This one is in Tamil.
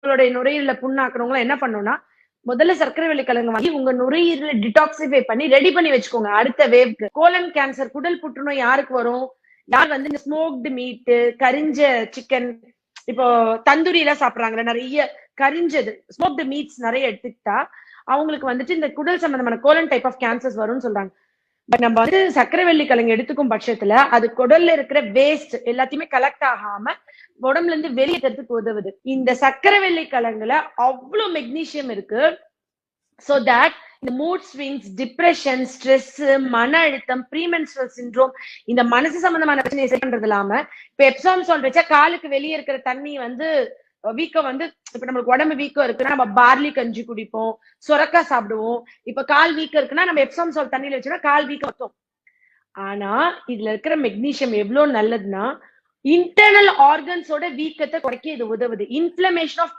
உங்களுடைய நுரையீரல புண்ணாக்குறவங்க என்ன பண்ணணும்னா முதல்ல சர்க்கரை வெள்ளிக்கிழங்கு வாங்கி உங்க நுரையீரல டிடாக்சிஃபை பண்ணி ரெடி பண்ணி வச்சுக்கோங்க அடுத்த வேவ்க்கு. கோலன் கேன்சர் குடல் புற்றுநோய் யாருக்கு வரும்? யார் வந்து இந்த ஸ்மோக்டு மீட், கரிஞ்ச சிக்கன், இப்போ தந்தூரி எல்லாம் சாப்பிடுறாங்கல்ல, நிறைய கரிஞ்சது ஸ்மோக்டு மீட்ஸ் நிறைய எடுத்துக்கிட்டா அவங்களுக்கு வந்துட்டு இந்த குடல் சம்பந்தமான கோலன் டைப் ஆஃப் கேன்சர்ஸ் வரும்னு சொல்றாங்க. பட் நம்ம வந்து சர்க்கரை வெள்ளிக்கிழங்கு எடுத்துக்கும் பட்சத்துல அது குடல்ல இருக்கிற வேஸ்ட் எல்லாத்தையுமே கலெக்ட் ஆகாம உடம்புல இருந்து வெளியேறதுக்கு உதவுது. இந்த சர்க்கரை வெள்ளிக்கிழங்குல அவ்வளவு மெக்னீசியம் இருக்கு. சோ தட் இந்த மூட் ஸ்விங்ஸ், டிப்ரெஷன், ஸ்ட்ரெஸ், மன அழுத்தம், ப்ரீமென்ஸ்ட்ரல் சிண்ட்ரோம், இந்த மனசு சம்பந்தமான பிரச்சனையை சரி பண்றது இல்லாம இப்ப எப்சாம் சால்ட் வச்சா காலுக்கு வெளியே இருக்கிற தண்ணி வந்து வீக்கம் வந்து இப்ப நம்மளுக்கு உடம்பு வீக்கம் இருக்குன்னா நம்ம பார்லி கஞ்சி குடிப்போம், சுரக்காய் சாப்பிடுவோம். இப்ப கால் வீக்கம் இருக்குன்னா நம்ம எப்சாம் சால்ட் தண்ணியில வச்சோம்னா கால் வீக்கம் வரும். ஆனா இதுல இருக்கிற மெக்னீசியம் எவ்வளவு நல்லதுன்னா இன்டர்னல் ஆர்கன்ஸோட வீக்கத்தை குறைக்க இது உதவுது. Inflammation of